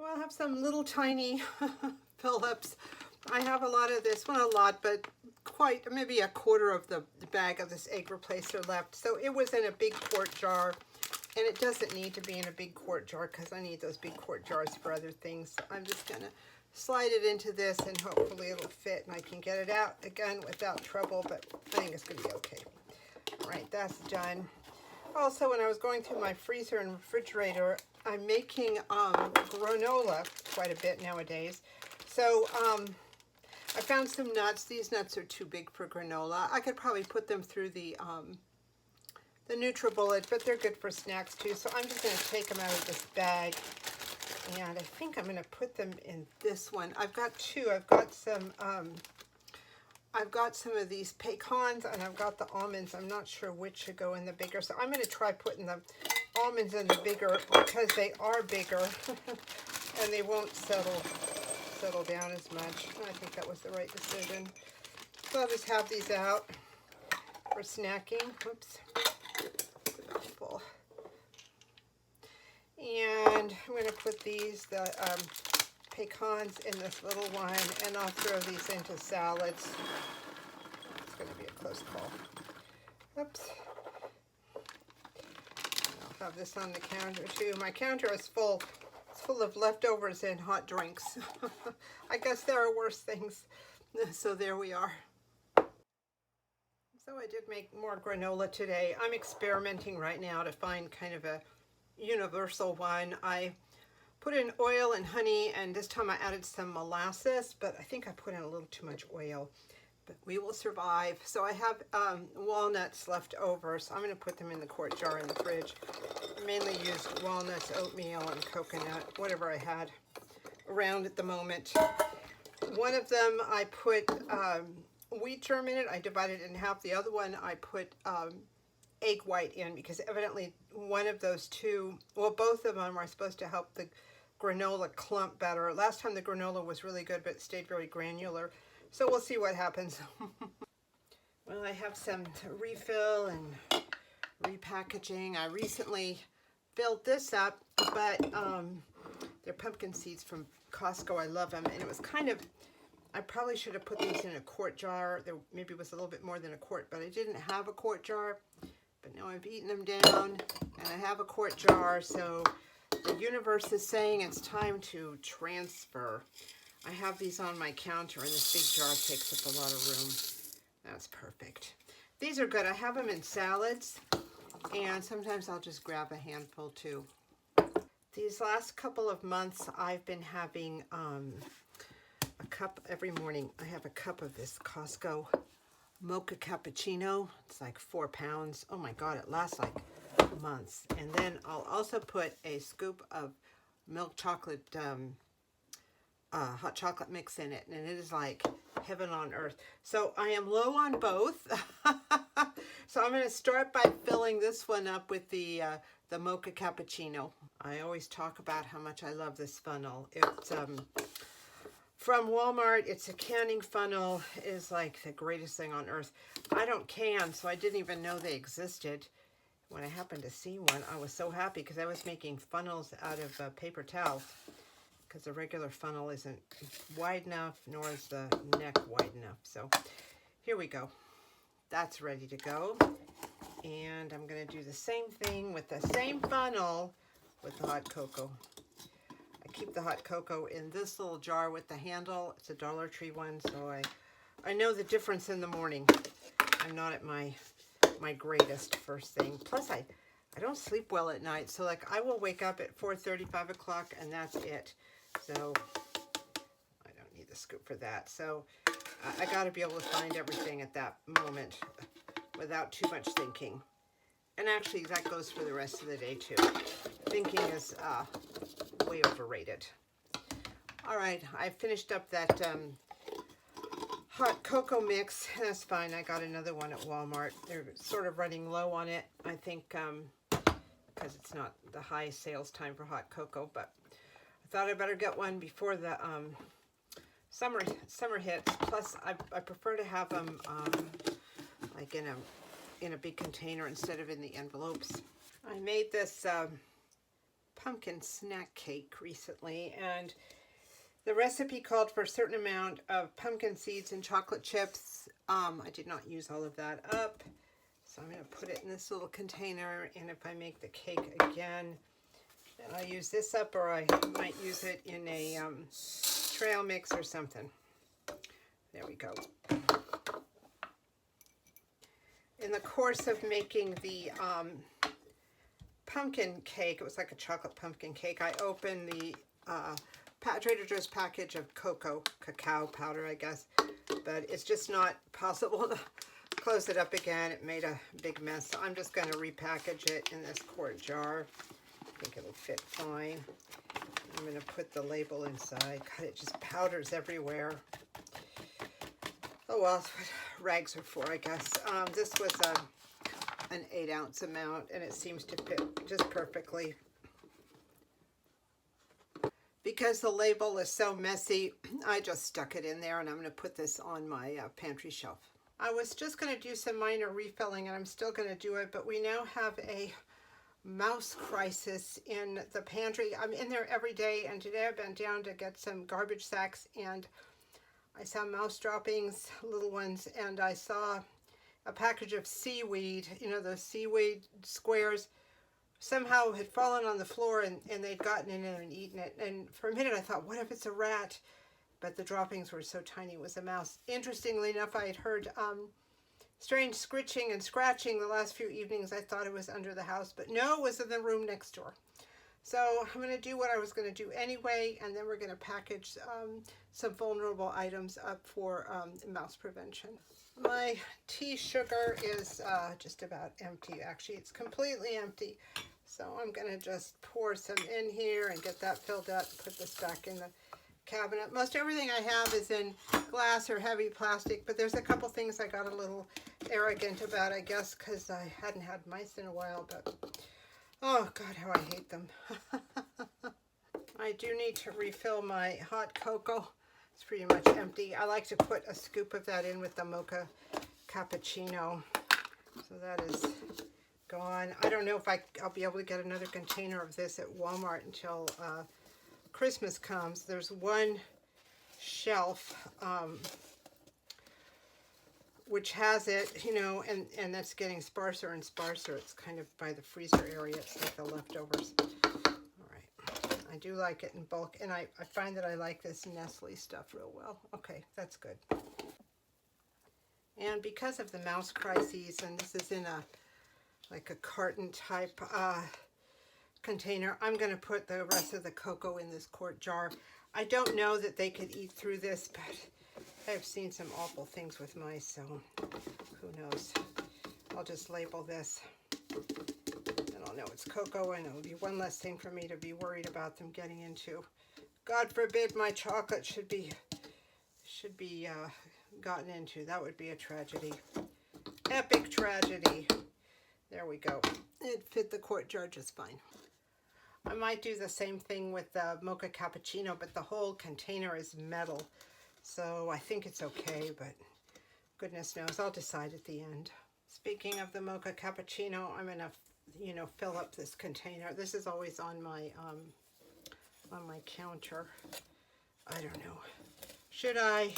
Well, I have some little tiny Phillips. I have a lot of this, well, a lot, but quite maybe a quarter of the bag of this egg replacer left. So it was in a big quart jar, and it doesn't need to be in a big quart jar because I need those big quart jars for other things. So I'm just gonna slide it into this and hopefully it'll fit and I can get it out again without trouble, but I think it's gonna be okay. All right, that's done. Also, when I was going through my freezer and refrigerator, I'm making granola quite a bit nowadays. So I found some nuts. These nuts are too big for granola. I could probably put them through the NutriBullet, but they're good for snacks too. So I'm just going to take them out of this bag, and I think I'm going to put them in this one. I've got two. I've got some of these pecans, and I've got the almonds. I'm not sure which should go in the bigger, so I'm going to try putting the almonds in the bigger because they are bigger and they won't settle down as much. I think that was the right decision. So I'll just have these out for snacking. Oops. Full. And I'm going to put these, the pecans, in this little one, and I'll throw these into salads. It's going to be a close call. Oops. I'll have this on the counter too. My counter is full. It's full of leftovers and hot drinks. I guess there are worse things. So there we are. So I did make more granola today. I'm experimenting right now to find kind of a universal one. I put in oil and honey, and this time I added some molasses, but I think I put in a little too much oil. But we will survive. So I have walnuts left over, so I'm going to put them in the quart jar in the fridge. I mainly used walnuts, oatmeal, and coconut, whatever I had around at the moment. One of them I put wheat germ in it. I divided it in half. The other one I put egg white in because evidently one of those two, well, both of them are supposed to help the granola clump better. Last time the granola was really good, but it stayed very granular. So we'll see what happens. Well, I have some refill and repackaging. I recently filled this up, but they're pumpkin seeds from Costco. I love them. And it was kind of, I probably should have put these in a quart jar. There maybe was a little bit more than a quart, but I didn't have a quart jar. But now I've eaten them down, and I have a quart jar, so the universe is saying it's time to transfer. I have these on my counter, and this big jar takes up a lot of room. That's perfect. These are good. I have them in salads, and sometimes I'll just grab a handful too. These last couple of months, I've been having a cup every morning. I have a cup of this Costco Mocha cappuccino. It's like 4 pounds. Oh my God, it lasts like months. And then I'll also put a scoop of milk chocolate, hot chocolate mix in it, and it is like heaven on earth. So I am low on both. So I'm going to start by filling this one up with the Mocha cappuccino. I always talk about how much I love this funnel. It's from Walmart. It's a canning funnel. It is like the greatest thing on earth. I don't can, so I didn't even know they existed. When I happened to see one, I was so happy because I was making funnels out of paper towels because the regular funnel isn't wide enough, nor is the neck wide enough. So here we go. That's ready to go. And I'm going to do the same thing with the same funnel with the hot cocoa. I keep the hot cocoa in this little jar with the handle. It's a Dollar Tree one, so I know the difference in the morning. I'm not at my greatest first thing. Plus, I don't sleep well at night, so like I will wake up at 4:30, 5 o'clock, and that's it. So I don't need the scoop for that. So I got to be able to find everything at that moment without too much thinking. And actually, that goes for the rest of the day too. Thinking is way overrated. All right, I finished up that hot cocoa mix. That's fine. I got another one at Walmart. They're sort of running low on it, I think, because it's not the high sales time for hot cocoa. But I thought I better get one before the summer hits. Plus, I prefer to have them like in a big container instead of in the envelopes. I made this pumpkin snack cake recently, and the recipe called for a certain amount of pumpkin seeds and chocolate chips. I did not use all of that up, so I'm going to put it in this little container, and if I make the cake again, then I'll use this up, or I might use it in a trail mix or something. There we go. In the course of making the pumpkin cake, it was like a chocolate pumpkin cake, I opened the Trader Joe's package of cacao powder, I guess, but it's just not possible to close it up again. It made a big mess, so I'm just going to repackage it in this quart jar. I think it'll fit fine. I'm going to put the label inside. God, it just powders everywhere. Oh well, that's what rags are for, I guess. This was an 8-ounce amount, and it seems to fit just perfectly. Because the label is so messy, I just stuck it in there, and I'm going to put this on my pantry shelf. I was just going to do some minor refilling, and I'm still going to do it, but we now have a mouse crisis in the pantry. I'm in there every day, and today I've been down to get some garbage sacks, and I saw mouse droppings, little ones, and I saw a package of seaweed, you know, those seaweed squares, somehow had fallen on the floor, and they'd gotten in there and eaten it. And for a minute I thought, what if it's a rat? But the droppings were so tiny, it was a mouse. Interestingly enough, I had heard strange scritching and scratching the last few evenings. I thought it was under the house, but no, it was in the room next door. So I'm going to do what I was going to do anyway, and then we're going to package some vulnerable items up for mouse prevention. My tea sugar is just about empty. Actually, it's completely empty. So I'm going to just pour some in here and get that filled up, put this back in the cabinet. Most everything I have is in glass or heavy plastic, but there's a couple things I got a little arrogant about, I guess, because I hadn't had mice in a while, but oh God, how I hate them. I do need to refill my hot cocoa. It's pretty much empty. I like to put a scoop of that in with the Mocha cappuccino. So that is gone. I don't know if I'll be able to get another container of this at Walmart until Christmas comes. There's one shelf which has it, you know, and that's getting sparser and sparser. It's kind of by the freezer area. It's like the leftovers. All right. I do like it in bulk, and I find that I like this Nestle stuff real well. Okay, that's good. And because of the mouse crises, and this is in like a carton type container, I'm going to put the rest of the cocoa in this quart jar. I don't know that they could eat through this, but I've seen some awful things with mice, so who knows. I'll just label this, and I'll know it's cocoa, and it'll be one less thing for me to be worried about them getting into. God forbid my chocolate should be gotten into. That would be a tragedy. Epic tragedy. There we go. It fit the quart jar just fine. I might do the same thing with the Mocha cappuccino, but the whole container is metal. So I think it's okay, but goodness knows, I'll decide at the end. Speaking of the Mocha cappuccino, I'm gonna, you know, fill up this container. This is always on my counter. I don't know. Should I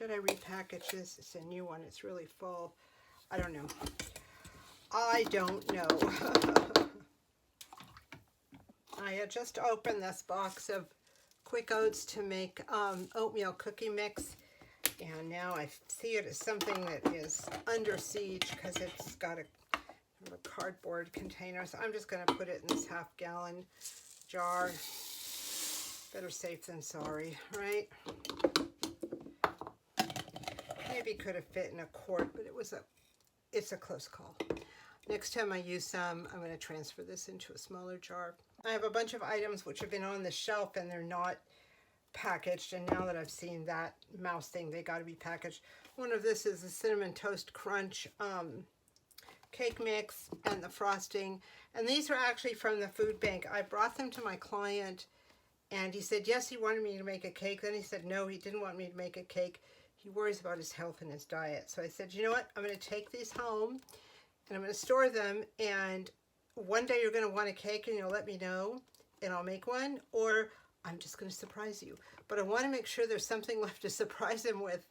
repackage this? It's a new one. It's really full. I don't know. I don't know. I had just opened this box of Quick Oats to make oatmeal cookie mix, and now I see it as something that is under siege because it's got a cardboard container. So I'm just going to put it in this half-gallon jar. Better safe than sorry, right? Maybe could have fit in a quart, but it's a close call. Next time I use some, I'm going to transfer this into a smaller jar. I have a bunch of items which have been on the shelf and they're not packaged, and now that I've seen that mouse thing, they got to be packaged. One of this is the Cinnamon Toast Crunch cake mix and the frosting, and these are actually from the food bank. I brought them to my client, and he said yes, he wanted me to make a cake. Then he said no, he didn't want me to make a cake. He worries about his health and his diet. So I said, you know what, I'm going to take these home and I'm going to store them, and one day you're going to want a cake and you'll let me know, and I'll make one, or I'm just going to surprise you. But I want to make sure there's something left to surprise him with.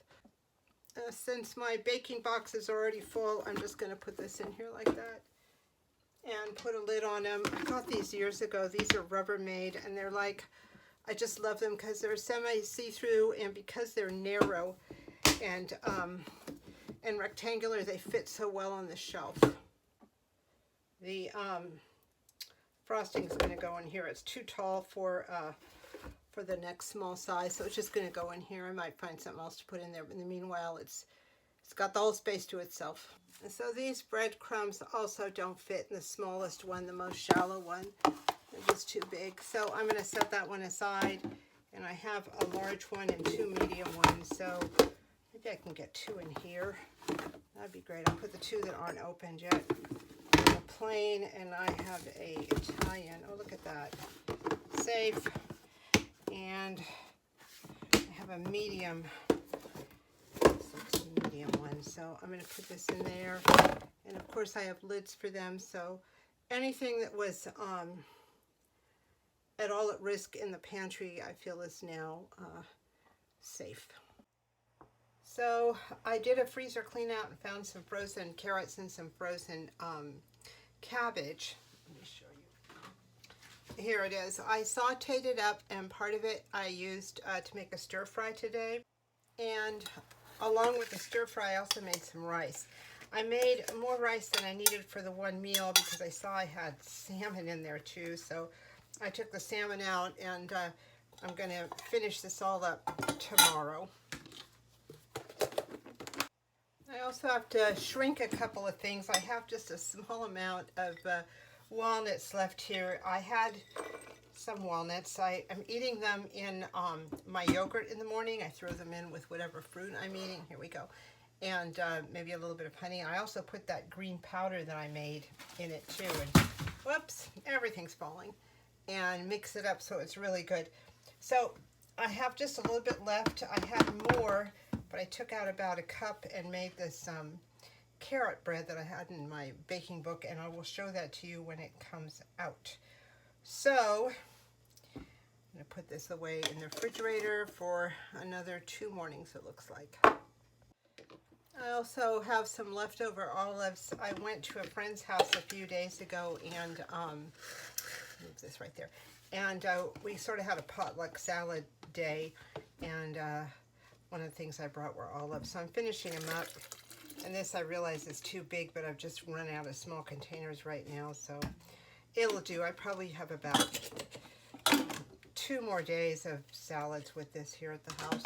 Since my baking box is already full, I'm just going to put this in here like that and put a lid on them. I got these years ago. These are Rubbermaid, and they're like, I just love them because they're semi-see-through, and because they're narrow and rectangular, they fit so well on the shelf. The frosting is going to go in here. It's too tall for the next small size, so it's just going to go in here. I might find something else to put in there, but in the meanwhile, it's got the whole space to itself. And so these breadcrumbs also don't fit in the smallest one, the most shallow one. They're just too big. So I'm going to set that one aside, and I have a large one and 2 medium ones, so maybe I can get 2 in here. That'd be great. I'll put the 2 that aren't opened yet. A plain, and I have a Italian. Oh, look at that. Safe. And I have a medium. It's a medium one, so I'm going to put this in there. And of course I have lids for them, so anything that was at all at risk in the pantry, I feel is now safe. So I did a freezer clean out and found some frozen carrots and some frozen cabbage. Let me show you. Here it is. I sauteed it up, and part of it I used to make a stir fry today. And along with the stir fry, I also made some rice. I made more rice than I needed for the one meal because I saw I had salmon in there too. So I took the salmon out, and I'm going to finish this all up tomorrow. I also have to shrink a couple of things. I have just a small amount of walnuts left here. I had some walnuts. I'm eating them in my yogurt in the morning. I throw them in with whatever fruit I'm eating. Here we go. And maybe a little bit of honey. I also put that green powder that I made in it too. And whoops, everything's falling. And mix it up so it's really good. So I have just a little bit left. I had more, but I took out about a cup and made this carrot bread that I had in my baking book, and I will show that to you when it comes out. So I'm going to put this away in the refrigerator for another 2 mornings, it looks like. I also have some leftover olives. I went to a friend's house a few days ago, and move this right there. And we sort of had a potluck salad day, and one of the things I brought were olives. So I'm finishing them up. And this I realize is too big, but I've just run out of small containers right now, so it'll do. I probably have about 2 more days of salads with this here at the house,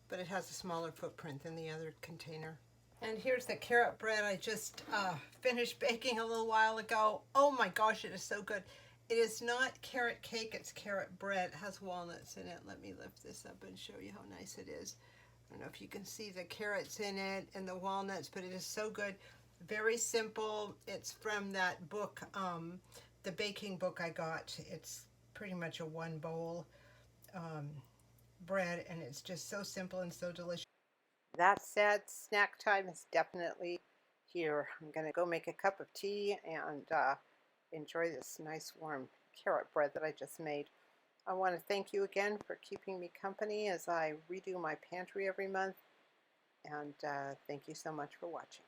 but it has a smaller footprint than the other container. And here's the carrot bread I just finished baking a little while ago. Oh my gosh, it is so good. It is not carrot cake, it's carrot bread. It has walnuts in it. Let me lift this up and show you how nice it is. I don't know if you can see the carrots in it and the walnuts, but it is so good. Very simple. It's from that book, the baking book I got. It's pretty much a 1 bowl bread, and it's just so simple and so delicious. That said, snack time is definitely here. I'm going to go make a cup of tea and enjoy this nice warm carrot bread that I just made. I want to thank you again for keeping me company as I redo my pantry every month, and thank you so much for watching.